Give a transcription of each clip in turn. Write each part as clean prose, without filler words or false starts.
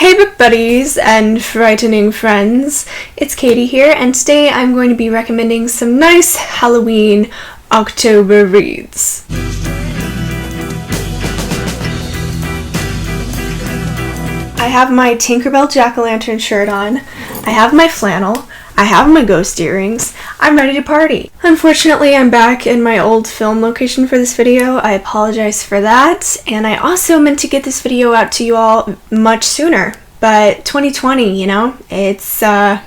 Hey book buddies and frightening friends, it's Katy here, and today I'm going to be recommending some nice Halloween October reads. I have my Tinkerbell Jack-o'-lantern shirt on, I have my flannel, I have my ghost earrings, I'm ready to party. Unfortunately, I'm back in my old film location for this video. I apologize for that, and I also meant to get this video out to you all much sooner, but 2020, you know, it's So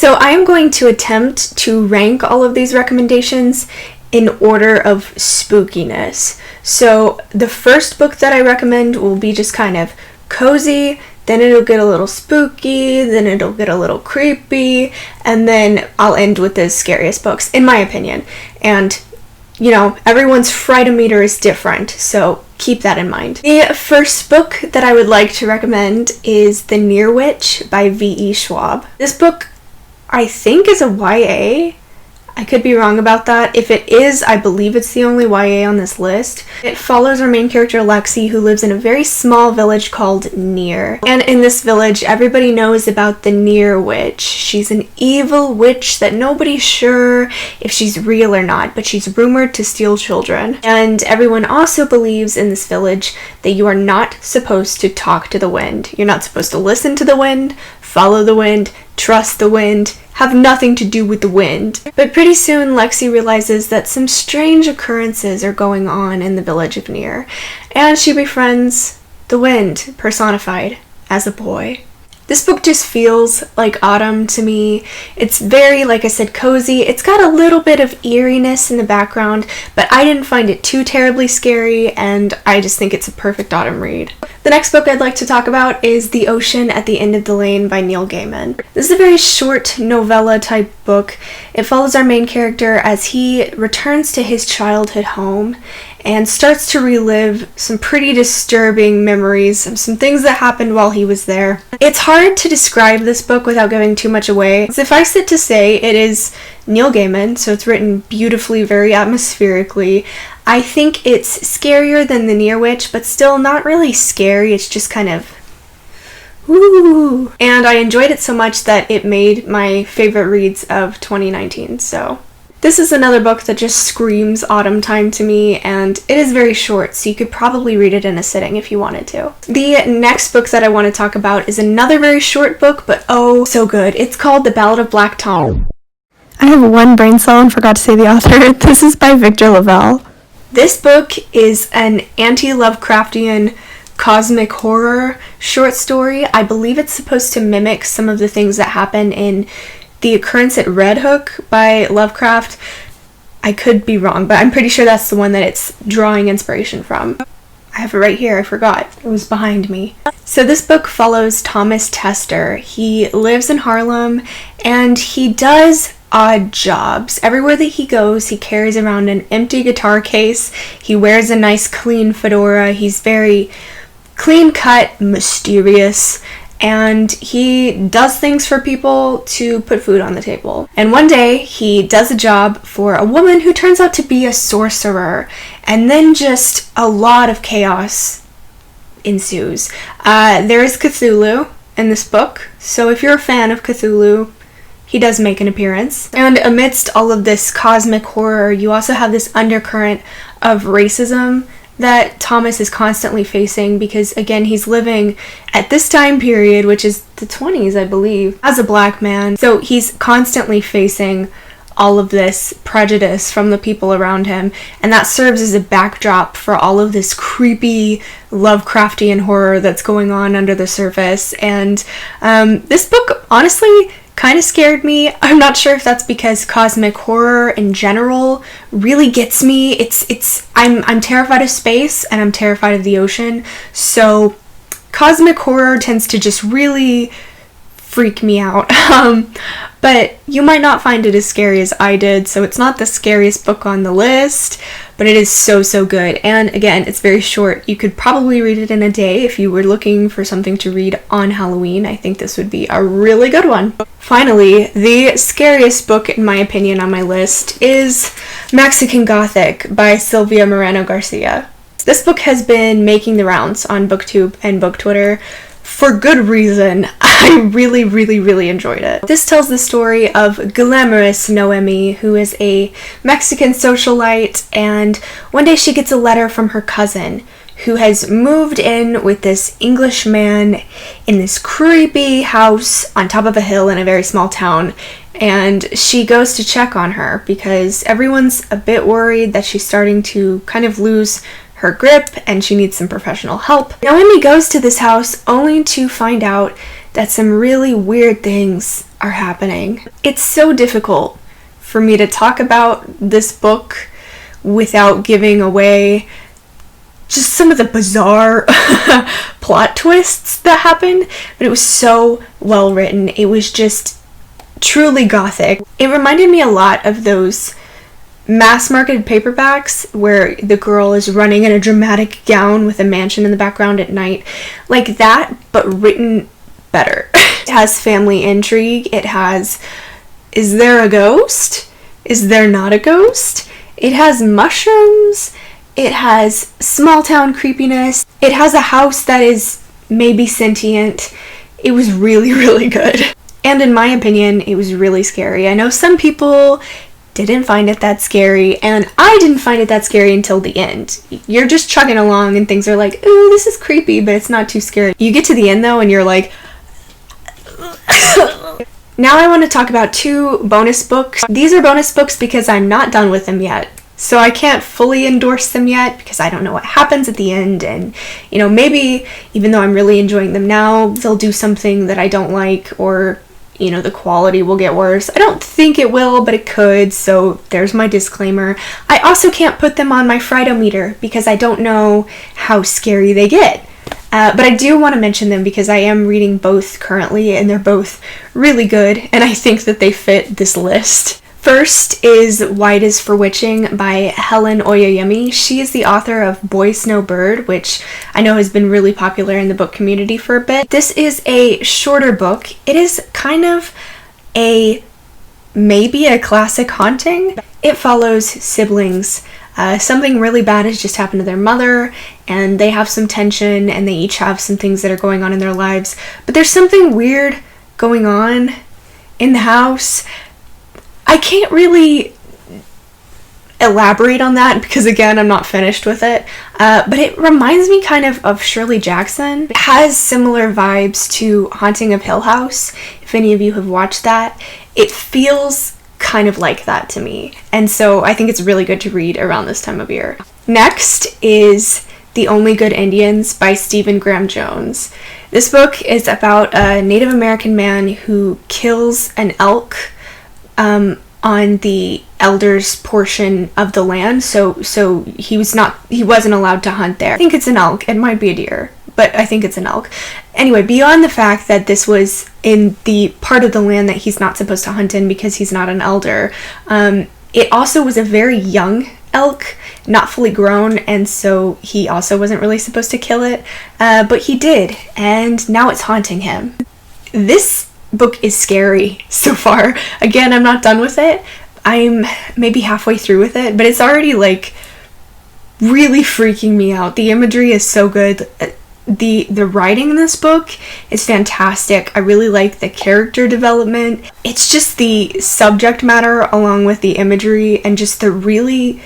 I am going to attempt to rank all of these recommendations in order of spookiness. So the first book that I recommend will be just kind of cozy, then it'll get a little spooky, then it'll get a little creepy, and then I'll end with the scariest books, in my opinion. And, you know, everyone's fright-o-meter is different, so keep that in mind. The first book that I would like to recommend is The Near Witch by V.E. Schwab. This book, I think, is a YA. I could be wrong about that. If it is, I believe it's the only YA on this list. It follows our main character Lexi, who lives in a very small village called Near. And in this village, everybody knows about the Near Witch. She's an evil witch that nobody's sure if she's real or not, but she's rumored to steal children. And everyone also believes in this village that you are not supposed to talk to the wind. You're not supposed to listen to the wind, follow the wind, trust the wind, have nothing to do with the wind. But pretty soon Lexi realizes that some strange occurrences are going on in the village of Near, and she befriends the wind personified as a boy. This book just feels like autumn to me. It's very, like I said, cozy. It's got a little bit of eeriness in the background, but I didn't find it too terribly scary, and I just think it's a perfect autumn read. The next book I'd like to talk about is The Ocean at the End of the Lane by Neil Gaiman. This is a very short novella type book. It follows our main character as he returns to his childhood home and starts to relive some pretty disturbing memories of some things that happened while he was there. It's hard to describe this book without giving too much away. Suffice it to say, it is Neil Gaiman, so it's written beautifully, very atmospherically. I think it's scarier than The Near Witch, but still not really scary. It's just kind of ooh. And I enjoyed it so much that it made my favorite reads of 2019, so this is another book that just screams autumn time to me, and it is very short, so you could probably read it in a sitting if you wanted to. The next book that I want to talk about is another very short book, but oh, so good. It's called The Ballad of Black Tom. I have one brain cell and forgot to say the author. This is by Victor Lavelle. This book is an anti-Lovecraftian cosmic horror short story. I believe it's supposed to mimic some of the things that happen in The Occurrence at Red Hook by Lovecraft. I could be wrong, but I'm pretty sure that's the one that it's drawing inspiration from. I have it right here, I forgot. It was behind me. So this book follows Thomas Tester. He lives in Harlem, and he does odd jobs. Everywhere that he goes, he carries around an empty guitar case. He wears a nice clean fedora. He's very clean-cut, mysterious, and he does things for people to put food on the table. And one day, he does a job for a woman who turns out to be a sorcerer, and then just a lot of chaos ensues. There is Cthulhu in this book, so if you're a fan of Cthulhu, he does make an appearance. And amidst all of this cosmic horror, you also have this undercurrent of racism that Thomas is constantly facing because, again, he's living at this time period, which is the 20s, I believe, as a black man. So he's constantly facing all of this prejudice from the people around him, and that serves as a backdrop for all of this creepy Lovecraftian horror that's going on under the surface. And this book, honestly, kind of scared me. I'm not sure if that's because cosmic horror in general really gets me. I'm terrified of space and I'm terrified of the ocean, so cosmic horror tends to just really freak me out. But you might not find it as scary as I did, so it's not the scariest book on the list, but it is so good. And again, it's very short. You could probably read it in a day if you were looking for something to read on Halloween. I think this would be a really good one. Finally, the scariest book, in my opinion, on my list is Mexican Gothic by Silvia Moreno Garcia. This book has been making the rounds on BookTube and Book Twitter for good reason. I really, really, really enjoyed it. This tells the story of glamorous Noemi, who is a Mexican socialite, and one day she gets a letter from her cousin, who has moved in with this English man in this creepy house on top of a hill in a very small town, and she goes to check on her because everyone's a bit worried that she's starting to kind of lose her grip and she needs some professional help. Noemi goes to this house only to find out that some really weird things are happening. It's so difficult for me to talk about this book without giving away just some of the bizarre plot twists that happened, but it was so well written. It was just truly gothic. It reminded me a lot of those mass-marketed paperbacks where the girl is running in a dramatic gown with a mansion in the background at night. Like that, but written better. It has family intrigue. It has, is there a ghost? Is there not a ghost? It has mushrooms. It has small town creepiness. It has a house that is maybe sentient. It was really, really good. And in my opinion, it was really scary. I know some people didn't find it that scary, and I didn't find it that scary until the end. You're just chugging along and things are like, ooh, this is creepy, but it's not too scary. You get to the end though and you're like, Now I want to talk about 2 bonus books. These are bonus books because I'm not done with them yet. So I can't fully endorse them yet because I don't know what happens at the end, and maybe even though I'm really enjoying them now, they'll do something that I don't like, or the quality will get worse. I don't think it will, but it could, so there's my disclaimer. I also can't put them on my Frightometer because I don't know how scary they get. But I do want to mention them because I am reading both currently, and they're both really good, and I think that they fit this list. First is White is for Witching by Helen Oyeyemi. She is the author of Boy Snow Bird, which I know has been really popular in the book community for a bit. This is a shorter book. It is kind of maybe a classic haunting. It follows siblings. Something really bad has just happened to their mother, and they have some tension, and they each have some things that are going on in their lives. But there's something weird going on in the house. I can't really elaborate on that because, again, I'm not finished with it, but it reminds me kind of Shirley Jackson. It has similar vibes to Haunting of Hill House. If any of you have watched that, it feels kind of like that to me, and so I think it's really good to read around this time of year. Next is The Only Good Indians by Stephen Graham Jones. This book is about a Native American man who kills an elk on the elders' portion of the land, so he wasn't allowed to hunt there. I think it's an elk. It might be a deer, but I think it's an elk. Anyway, beyond the fact that this was in the part of the land that he's not supposed to hunt in because he's not an elder, it also was a very young elk, not fully grown, and so he also wasn't really supposed to kill it, but he did, and now it's haunting him. This book is scary so far. Again, I'm not done with it. I'm maybe halfway through with it, but it's already like really freaking me out. The imagery is so good. The writing in this book is fantastic. I really like the character development. It's just the subject matter along with the imagery and just the really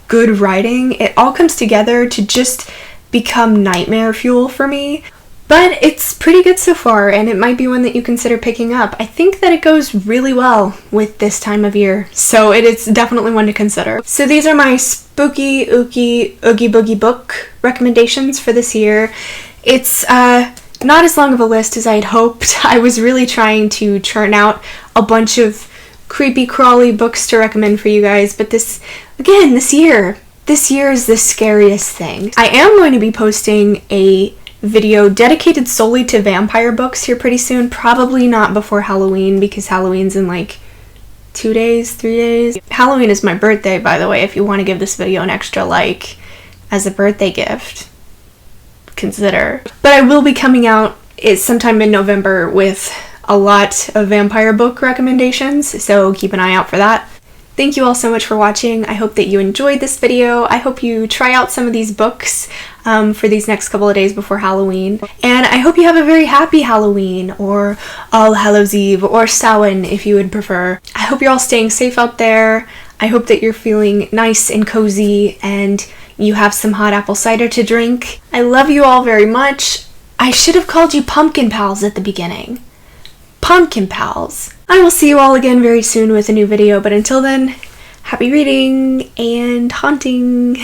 good writing. It all comes together to just become nightmare fuel for me. But it's pretty good so far, and it might be one that you consider picking up. I think that it goes really well with this time of year, so it is definitely one to consider. So these are my spooky, oogie boogie book recommendations for this year. It's not as long of a list as I had hoped. I was really trying to churn out a bunch of creepy crawly books to recommend for you guys, but this year is the scariest thing. I am going to be posting a video dedicated solely to vampire books here pretty soon, probably not before Halloween because Halloween's in like 3 days. Halloween is my birthday, by the way, if you want to give this video an extra like as a birthday gift, consider. But I will be coming out sometime in November with a lot of vampire book recommendations, so keep an eye out for that. Thank you all so much for watching. I hope that you enjoyed this video. I hope you try out some of these books for these next couple of days before Halloween. And I hope you have a very happy Halloween, or All Hallows Eve, or Samhain if you would prefer. I hope you're all staying safe out there. I hope that you're feeling nice and cozy and you have some hot apple cider to drink. I love you all very much. I should have called you Pumpkin Pals at the beginning. Pumpkin Pals. I will see you all again very soon with a new video, but until then, happy reading and haunting.